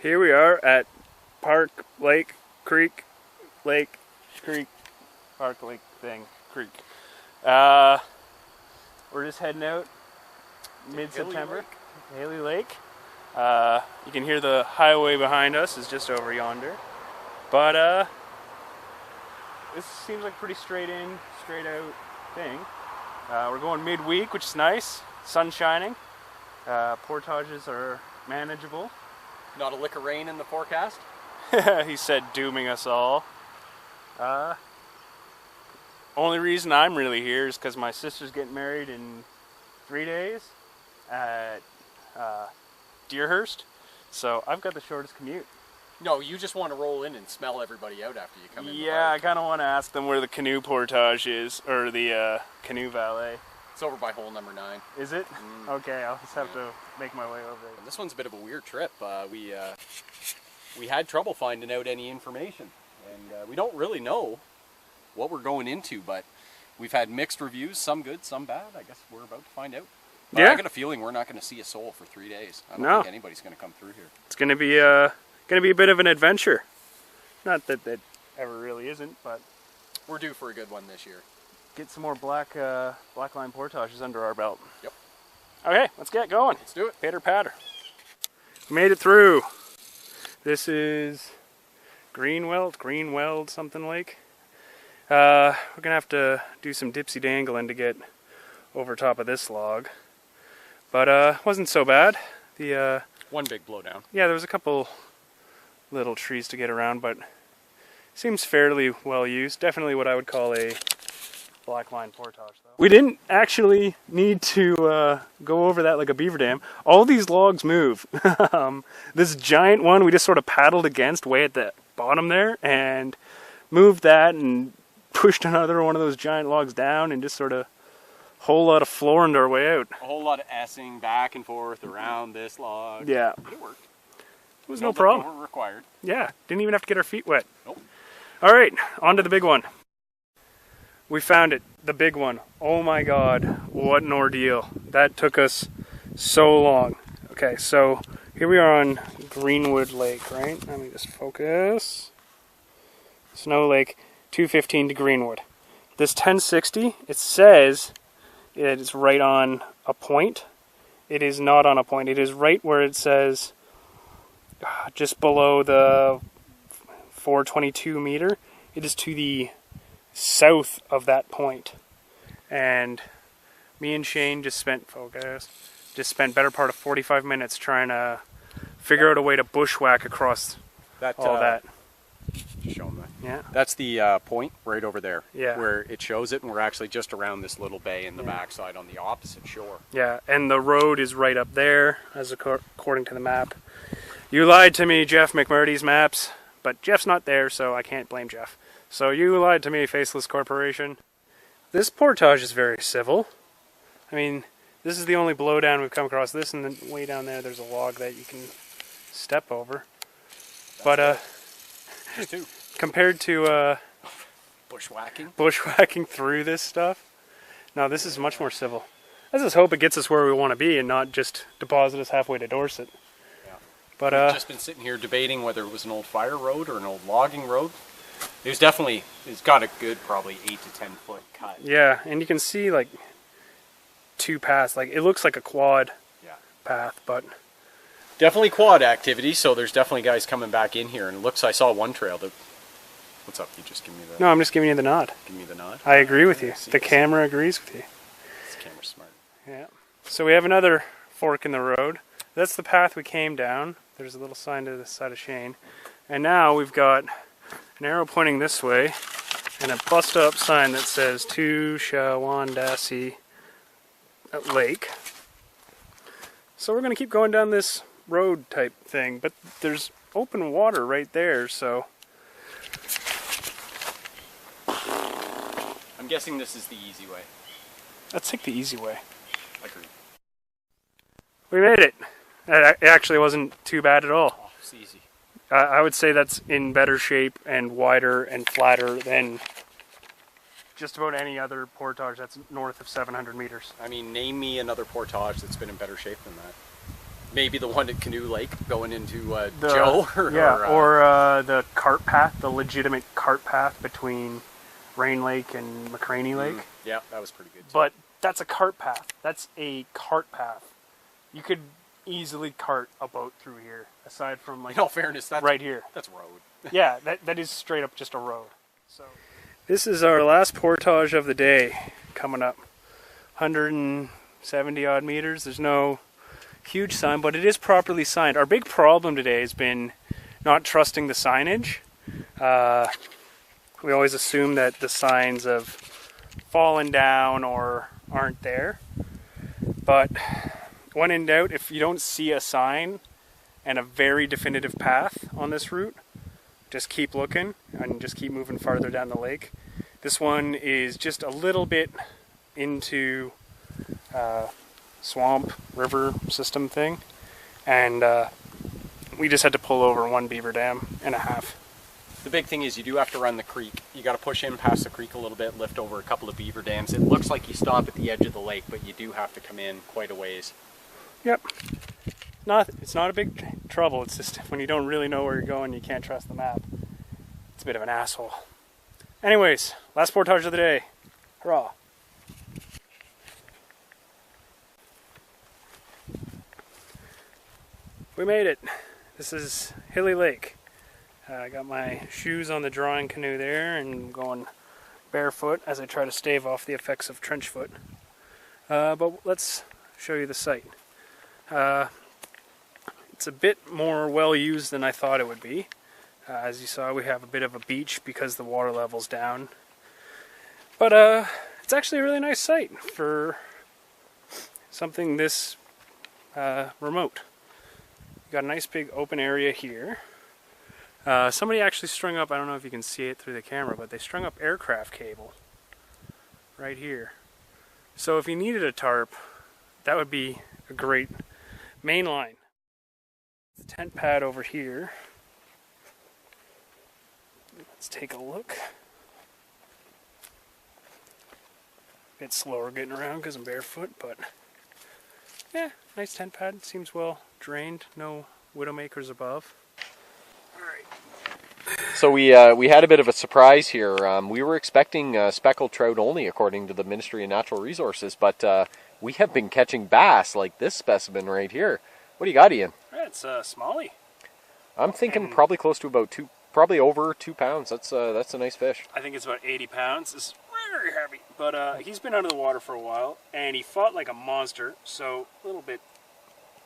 Here we are at Park Lake Creek, Park Lake thing, Creek. We're just heading out mid-September, Hilly Lake. You can hear the highway behind us is just over yonder. But this seems like a pretty straight out thing. We're going midweek, which is nice. Sun shining. Portages are manageable. Not a lick of rain in the forecast? He said, dooming us all. Only reason I'm really here is because my sister's getting married in 3 days at Deerhurst. So I've got the shortest commute. No, you just want to roll in and smell everybody out after you come in. Yeah, I kind of want to ask them where the canoe portage is, or the canoe valet. It's over by hole number 9. Is it? Okay, I'll just have to make my way over there. And this one's a bit of a weird trip. We had trouble finding out any information, and we don't really know what we're going into, but we've had mixed reviews, some good, some bad. I guess we're about to find out. But yeah. I got a feeling we're not going to see a soul for 3 days. I don't think anybody's going to come through here. It's going to be a bit of an adventure. Not that that ever really isn't, but we're due for a good one this year. Get some more black line portages under our belt. Yep. Okay, let's get going. Let's do it. Patter patter. We made it through. This is Greenwood something lake. We're gonna have to do some dipsy dangling to get over top of this log, but wasn't so bad. The one big blowdown. Yeah, there was a couple little trees to get around, but seems fairly well used. Definitely what I would call a black line portage, though. We didn't actually need to go over that like a beaver dam. All these logs move. This giant one we just sort of paddled against way at the bottom there and moved that and pushed another one of those giant logs down and just sort of whole lot of flooring our way out. A whole lot of S-ing back and forth around this log. Yeah. But it worked. It was no problem. Weren't required. Yeah, didn't even have to get our feet wet. Nope. All right, on to the big one. We found it, the big one. Oh my God, what an ordeal. That took us so long. Okay, so here we are on Greenwood Lake, right? Let me just focus. Snow Lake, 215 to Greenwood. This 1060, it says it is right on a point. It is not on a point. It is right where it says just below the 422 meter. It is to the south of that point, and me and Shane just spent better part of 45 minutes trying to figure out a way to bushwhack across all that. Just show them that. Yeah, that's the point right over there. Yeah, where it shows it, and we're actually just around this little bay in the backside on the opposite shore. Yeah, and the road is right up there, as according to the map. You lied to me, Jeff McMurdy's maps, but Jeff's not there, so I can't blame Jeff. So you lied to me, Faceless Corporation. This portage is very civil. I mean, this is the only blowdown we've come across. This, and then way down there, there's a log that you can step over. But compared to bushwhacking through this stuff, no, this is much more civil. I just hope it gets us where we want to be and not just deposit us halfway to Dorset. Yeah. But we've just been sitting here debating whether it was an old fire road or an old logging road. It's got a good probably 8 to 10 foot cut. Yeah, and you can see like 2 paths. Like it looks like a quad path, but definitely quad activity. So there's definitely guys coming back in here, and it looks. I saw one trail that. What's up? You just give me the. No, I'm just giving you the nod. Give me the nod. I agree with you. The camera agrees with you. This camera's smart. Yeah. So we have another fork in the road. That's the path we came down. There's a little sign to the side of Shane, and now we've got an arrow pointing this way, and a bust-up sign that says to Shawandasee Lake. So we're going to keep going down this road type thing, but there's open water right there, so... I'm guessing this is the easy way. Let's take the easy way. Agreed. We made it. It actually wasn't too bad at all. Oh, it's easy. I would say that's in better shape and wider and flatter than just about any other portage that's north of 700 meters. I mean, name me another portage that's been in better shape than that. Maybe the one at Canoe Lake going into Joe? Or the cart path, the legitimate cart path between Rain Lake and McCraney Lake. Yeah, that was pretty good too. But that's a cart path. That's a cart path. You could easily cart a boat through here, aside from like... In all fairness, that's right here. That's road. Yeah, that is straight up just a road. So this is our last portage of the day coming up. 170 odd meters. There's no huge sign, but it is properly signed. Our big problem today has been not trusting the signage. We always assume that the signs have fallen down or aren't there. But when in doubt, if you don't see a sign and a very definitive path on this route, just keep looking and just keep moving farther down the lake. This one is just a little bit into swamp, river system thing, and we just had to pull over one beaver dam and a half. The big thing is you do have to run the creek. You got to push in past the creek a little bit, lift over a couple of beaver dams. It looks like you stop at the edge of the lake, but you do have to come in quite a ways. Yep. It's not a big trouble. It's just when you don't really know where you're going, you can't trust the map. It's a bit of an asshole. Anyways, last portage of the day. Hurrah. We made it. This is Hilly Lake. I got my shoes on the drawing canoe there and going barefoot as I try to stave off the effects of trench foot. But let's show you the site. It's a bit more well used than I thought it would be. As you saw, we have a bit of a beach because the water level's down. But it's actually a really nice site for something this remote. You've got a nice big open area here. Somebody actually strung up, I don't know if you can see it through the camera, but they strung up aircraft cable right here. So if you needed a tarp, that would be a great main line. The tent pad over here. Let's take a look. A bit slower getting around because I'm barefoot, but yeah, nice tent pad. Seems well drained. No widowmakers above. So we had a bit of a surprise here. We were expecting speckled trout only, according to the Ministry of Natural Resources, but we have been catching bass like this specimen right here. What do you got, Ian? Yeah, it's smallie. I'm thinking probably close to about probably over 2 pounds. That's a nice fish. I think it's about 80 pounds. It's very heavy, but he's been out of the water for a while, and he fought like a monster, so a little bit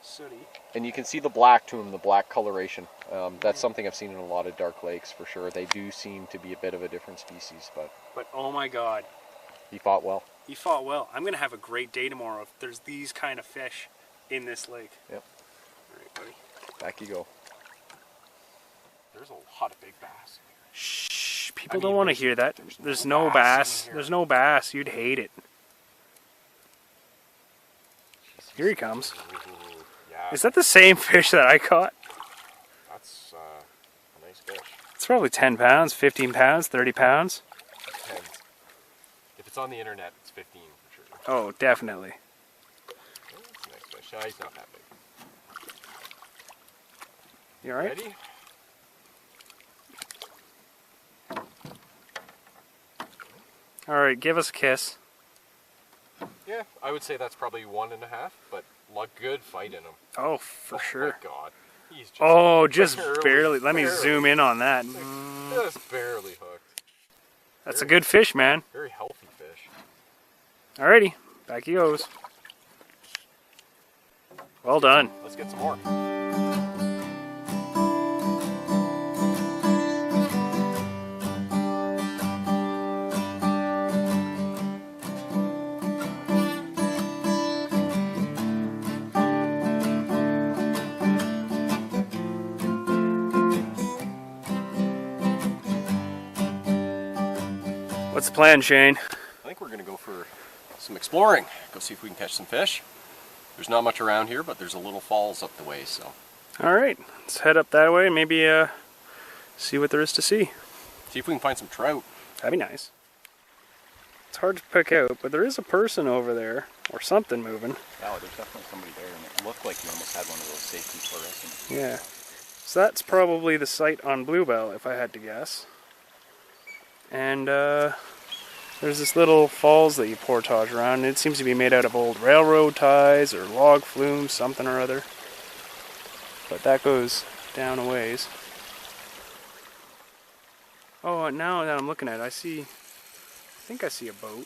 sooty. And you can see the black to him, the black coloration. That's something I've seen in a lot of dark lakes for sure. They do seem to be a bit of a different species, but oh my god, he fought well. He fought well. I'm gonna have a great day tomorrow if there's these kind of fish in this lake. Yep. All right, buddy. Back you go. There's a lot of big bass. Shh, people don't want to hear that. There's no bass. There's no bass. You'd hate it. Here he comes. Yeah, Is that the same fish that I caught? that's a nice fish. It's probably 10 pounds, 15 pounds, 30 pounds. Depends. If it's on the internet, it's 15 for sure. Oh, definitely. Oh, that's a nice fish. He's not that big. You alright? Ready? Alright, give us a kiss. Yeah, I would say that's probably 1.5, but good fight in him. Oh, for sure. My God. He's just Oh, just barely. Let me zoom in on that. Just barely hooked. That's a good fish, man. Very healthy fish. Alrighty, back he goes. Well done. Let's get some more. What's the plan, Shane? I think we're going to go for some exploring. Go see if we can catch some fish. There's not much around here, but there's a little falls up the way, so. Alright, let's head up that way and maybe see what there is to see. See if we can find some trout. That'd be nice. It's hard to pick out, but there is a person over there, or something moving. Yeah, there's definitely somebody there, and it looked like you almost had one of those safety fluorescent. Yeah. So that's probably the site on Bluebell, if I had to guess. And there's this little falls that you portage around, and it seems to be made out of old railroad ties or log flumes, something or other. But that goes down a ways. Oh, now that I'm looking at it, I think I see a boat.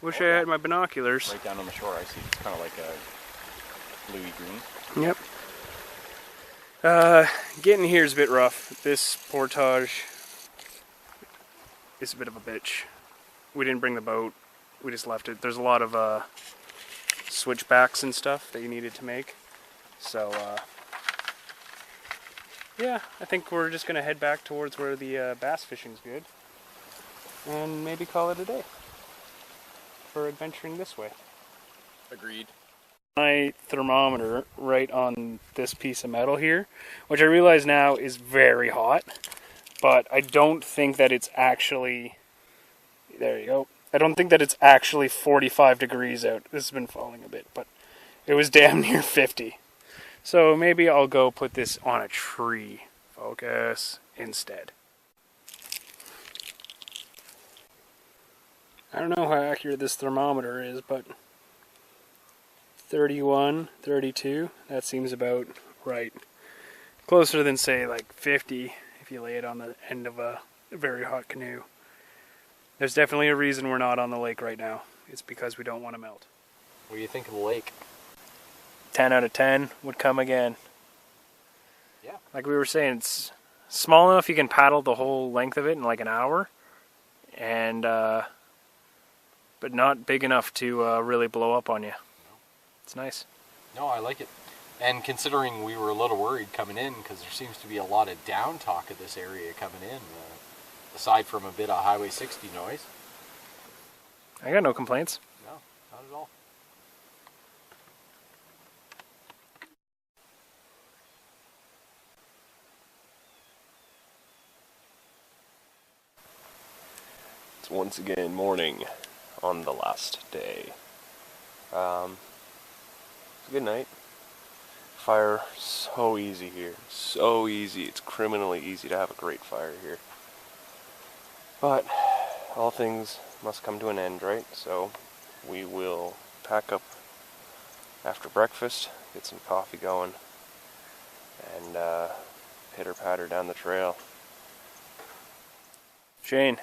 Wish I had my binoculars. Right down on the shore, I see. It's kind of like a bluey green. Yep. Getting here is a bit rough. This portage is a bit of a bitch. We didn't bring the boat. We just left it. There's a lot of switchbacks and stuff that you needed to make. So, yeah, I think we're just going to head back towards where the bass fishing's good. And maybe call it a day for adventuring this way. Agreed. My thermometer right on this piece of metal here, which I realize now is very hot, but I don't think that it's actually, there you go, I don't think that it's actually 45 degrees out. This has been falling a bit, but it was damn near 50. So maybe I'll go put this on a tree. Focus instead. I don't know how accurate this thermometer is, but 31, 32, that seems about right. Closer than, say, like 50 if you lay it on the end of a very hot canoe. There's definitely a reason we're not on the lake right now. It's because we don't want to melt. What do you think of the lake? 10 out of 10 would come again. Yeah. Like we were saying, it's small enough you can paddle the whole length of it in like an hour, and but not big enough to really blow up on you. No. It's nice. No, I like it. And considering we were a little worried coming in, because there seems to be a lot of down talk of this area coming in, aside from a bit of Highway 60 noise. I got no complaints. No, not at all. It's once again morning on the last day. It's a good night. Fire so easy here. So easy. It's criminally easy to have a great fire here. But all things must come to an end, right? So we will pack up after breakfast, get some coffee going, and pitter-patter down the trail. Shane.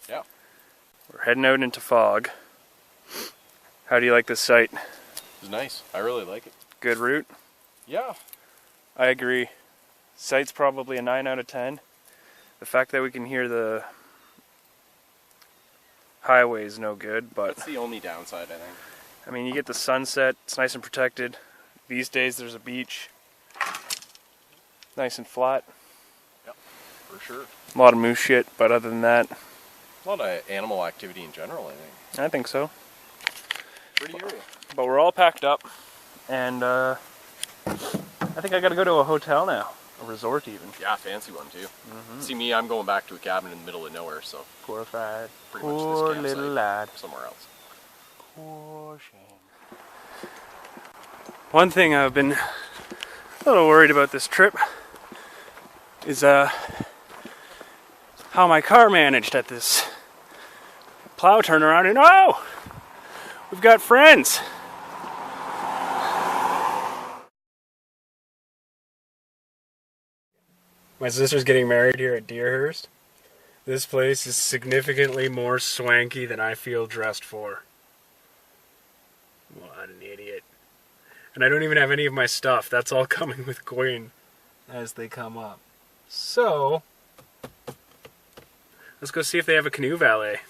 Yeah. We're heading out into fog. How do you like this site? It's nice. I really like it. Good route? Yeah. I agree. Site's probably a 9 out of 10. The fact that we can hear the highway is no good, but That's the only downside, I think. I mean, you get the sunset, it's nice and protected. These days there's a beach. Nice and flat. Yep, for sure. A lot of moose shit, but other than that, A lot of animal activity in general, I think. I think so. Pretty area. But we're all packed up, and I think I gotta go to a hotel now. A resort even. Yeah, fancy one too. See me, I'm going back to a cabin in the middle of nowhere, so Poor Fred. pretty much Poor this little campsite lad. somewhere else. Poor Shane. One thing I've been a little worried about this trip is how my car managed at this plow turnaround, and oh! We've got friends! My sister's getting married here at Deerhurst. This place is significantly more swanky than I feel dressed for. What an idiot. And I don't even have any of my stuff. That's all coming with Quinn as they come up. So, let's go see if they have a canoe valet.